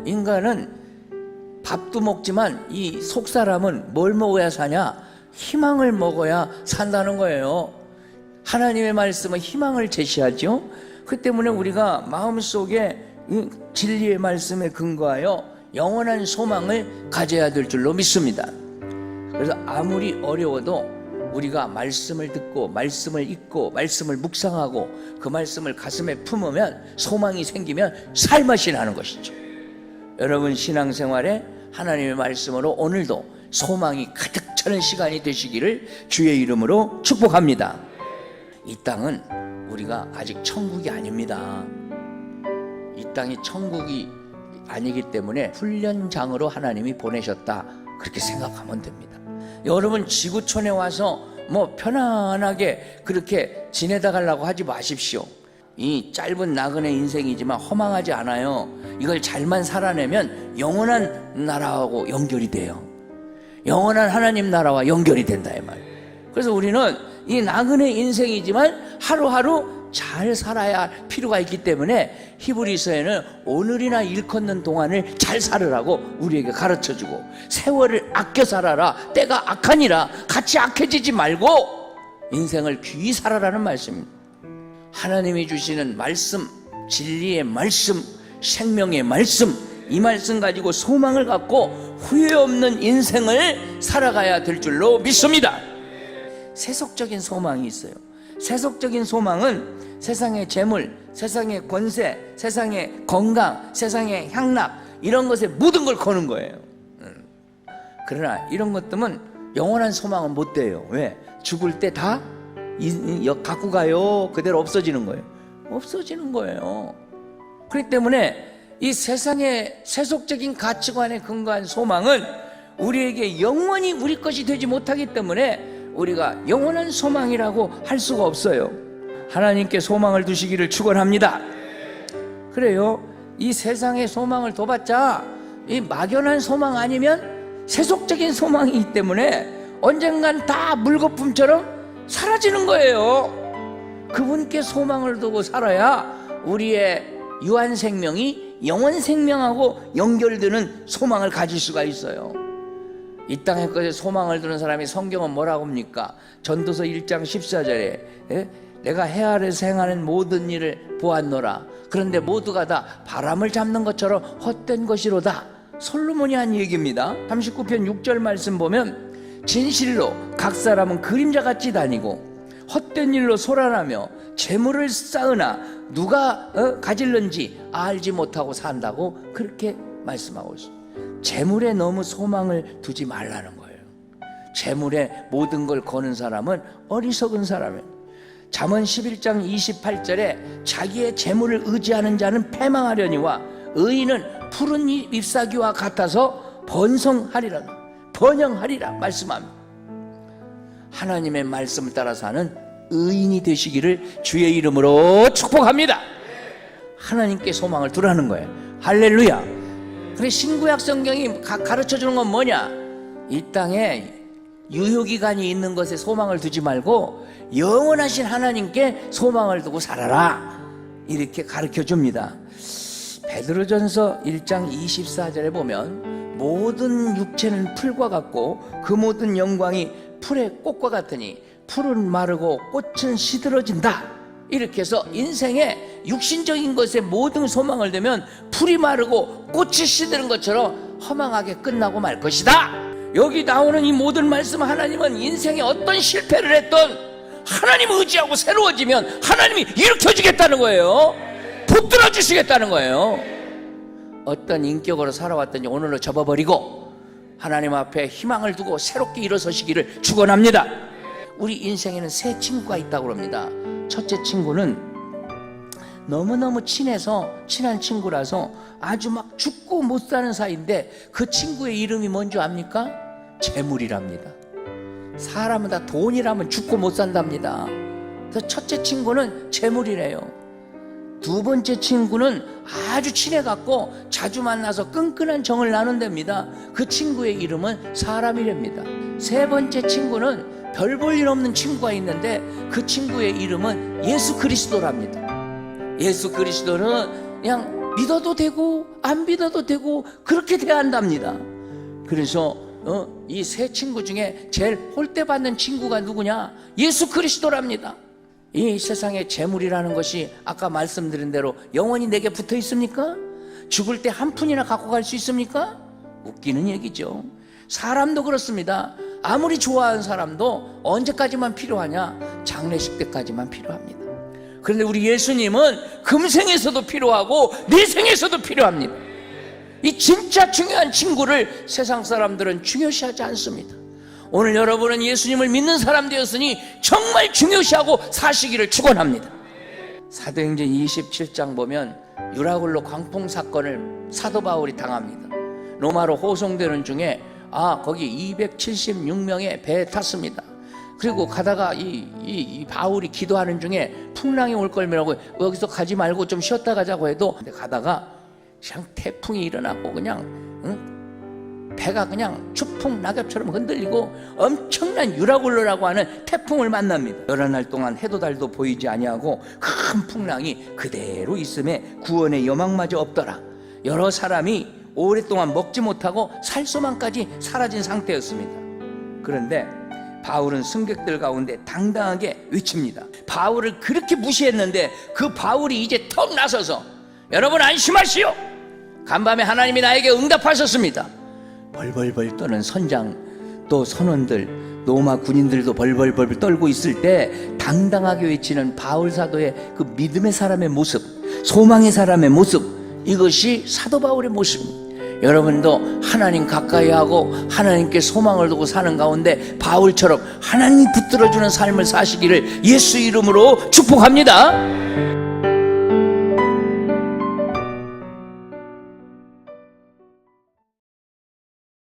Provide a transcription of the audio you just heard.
인간은 밥도 먹지만 이 속사람은 뭘 먹어야 사냐? 희망을 먹어야 산다는 거예요. 하나님의 말씀은 희망을 제시하죠. 그 때문에 우리가 마음속에 이 진리의 말씀에 근거하여 영원한 소망을 가져야 될 줄로 믿습니다. 그래서 아무리 어려워도 우리가 말씀을 듣고 말씀을 읽고 말씀을 묵상하고 그 말씀을 가슴에 품으면 소망이 생기면 살맛이 나는 것이죠. 여러분 신앙생활에 하나님의 말씀으로 오늘도 소망이 가득 차는 시간이 되시기를 주의 이름으로 축복합니다. 이 땅은 우리가 아직 천국이 아닙니다. 이 땅이 천국이 아니기 때문에 훈련장으로 하나님이 보내셨다, 그렇게 생각하면 됩니다. 여러분 지구촌에 와서 뭐 편안하게 그렇게 지내다 가려고 하지 마십시오. 이 짧은 나그네 인생이지만 허망하지 않아요. 이걸 잘만 살아내면 영원한 나라하고 연결이 돼요. 영원한 하나님 나라와 연결이 된다 이 말. 그래서 우리는 이 나그네 인생이지만 하루하루 잘 살아야 할 필요가 있기 때문에 히브리서에는 오늘이나 일컫는 동안을 잘 살으라고 우리에게 가르쳐주고, 세월을 아껴 살아라, 때가 악하니라, 같이 악해지지 말고 인생을 귀히 살아라는 말씀입니다. 하나님이 주시는 말씀, 진리의 말씀, 생명의 말씀, 이 말씀 가지고 소망을 갖고 후회 없는 인생을 살아가야 될 줄로 믿습니다. 세속적인 소망이 있어요. 세속적인 소망은 세상의 재물, 세상의 권세, 세상의 건강, 세상의 향락, 이런 것에 모든 걸 거는 거예요. 그러나 이런 것들은 영원한 소망은 못 돼요. 왜? 죽을 때 다 갖고 가요. 그대로 없어지는 거예요. 없어지는 거예요. 그렇기 때문에 이 세상의 세속적인 가치관에 근거한 소망은 우리에게 영원히 우리 것이 되지 못하기 때문에 우리가 영원한 소망이라고 할 수가 없어요. 하나님께 소망을 두시기를 축원합니다. 그래요. 이 세상의 소망을 둬봤자 이 막연한 소망 아니면 세속적인 소망이기 때문에 언젠간 다 물거품처럼 사라지는 거예요. 그분께 소망을 두고 살아야 우리의 유한 생명이 영원 생명하고 연결되는 소망을 가질 수가 있어요. 이 땅의 것에 소망을 두는 사람이 성경은 뭐라고 합니까? 전도서 1장 14절에 내가 해 아래서 행하는 모든 일을 보았노라. 그런데 모두가 다 바람을 잡는 것처럼 헛된 것이로다. 솔로몬이 한 얘기입니다. 39편 6절 말씀 보면 진실로 각 사람은 그림자같이 다니고 헛된 일로 소란하며 재물을 쌓으나 누가 가질는지 알지 못하고 산다고 그렇게 말씀하고 있습니다. 재물에 너무 소망을 두지 말라는 거예요. 재물에 모든 걸 거는 사람은 어리석은 사람이에요. 잠언 11장 28절에 자기의 재물을 의지하는 자는 패망하려니와 의인은 푸른 잎사귀와 같아서 번영하리라 말씀합니다. 하나님의 말씀을 따라 사는 의인이 되시기를 주의 이름으로 축복합니다. 하나님께 소망을 두라는 거예요. 할렐루야. 그래, 신구약 성경이 가르쳐주는 건 뭐냐? 이 땅에 유효기간이 있는 것에 소망을 두지 말고 영원하신 하나님께 소망을 두고 살아라, 이렇게 가르쳐줍니다. 베드로전서 1장 24절에 보면 모든 육체는 풀과 같고 그 모든 영광이 풀의 꽃과 같으니 풀은 마르고 꽃은 시들어진다, 이렇게 해서 인생의 육신적인 것에 모든 소망을 두면 풀이 마르고 꽃이 시드는 것처럼 허망하게 끝나고 말 것이다. 여기 나오는 이 모든 말씀, 하나님은 인생에 어떤 실패를 했던 하나님 의지하고 새로워지면 하나님이 일으켜주겠다는 거예요. 붙들어 주시겠다는 거예요. 어떤 인격으로 살아왔든지 오늘로 접어버리고 하나님 앞에 희망을 두고 새롭게 일어서시기를 축원합니다. 우리 인생에는 세 친구가 있다고 합니다. 첫째 친구는 너무너무 친한 친구라서 아주 막 죽고 못 사는 사이인데 그 친구의 이름이 뭔지 압니까? 재물이랍니다. 사람은 다 돈이라면 죽고 못 산답니다. 그래서 첫째 친구는 재물이래요. 두 번째 친구는 아주 친해갖고 자주 만나서 끈끈한 정을 나눈답니다. 그 친구의 이름은 사람이랍니다. 세 번째 친구는 별 볼 일 없는 친구가 있는데 그 친구의 이름은 예수 그리스도랍니다. 예수 그리스도는 그냥 믿어도 되고 안 믿어도 되고 그렇게 돼야 한답니다. 그래서 이 세 친구 중에 제일 홀대받는 친구가 누구냐? 예수 그리스도랍니다. 이 세상의 재물이라는 것이 아까 말씀드린 대로 영원히 내게 붙어 있습니까? 죽을 때 한 푼이나 갖고 갈 수 있습니까? 웃기는 얘기죠. 사람도 그렇습니다. 아무리 좋아하는 사람도 언제까지만 필요하냐? 장례식 때까지만 필요합니다. 그런데 우리 예수님은 금생에서도 필요하고 내생에서도 필요합니다. 이 진짜 중요한 친구를 세상 사람들은 중요시하지 않습니다. 오늘 여러분은 예수님을 믿는 사람 되었으니 정말 중요시하고 사시기를 축원합니다. 사도행전 27장 보면 유라굴로 광풍 사건을 사도 바울이 당합니다. 로마로 호송되는 중에 거기 276명의 배에 탔습니다. 그리고 가다가 이 바울이 기도하는 중에 풍랑이 올 걸이라고 여기서 가지 말고 좀 쉬었다 가자고 해도 가다가 그냥 태풍이 일어나고 그냥 배가 그냥 추풍 낙엽처럼 흔들리고 엄청난 유라굴로라고 하는 태풍을 만납니다. 여러 날 동안 해도 달도 보이지 아니하고 큰 풍랑이 그대로 있음에 구원의 여망마저 없더라. 여러 사람이 오랫동안 먹지 못하고 살소망까지 사라진 상태였습니다. 그런데 바울은 승객들 가운데 당당하게 외칩니다. 바울을 그렇게 무시했는데 그 바울이 이제 턱 나서서 여러분 안심하시오. 간밤에 하나님이 나에게 응답하셨습니다. 벌벌벌 떠는 선장 또 선원들 로마 군인들도 벌벌벌 떨고 있을 때 당당하게 외치는 바울 사도의 그 믿음의 사람의 모습, 소망의 사람의 모습, 이것이 사도 바울의 모습입니다. 여러분도 하나님 가까이 하고 하나님께 소망을 두고 사는 가운데 바울처럼 하나님이 붙들어주는 삶을 사시기를 예수 이름으로 축복합니다.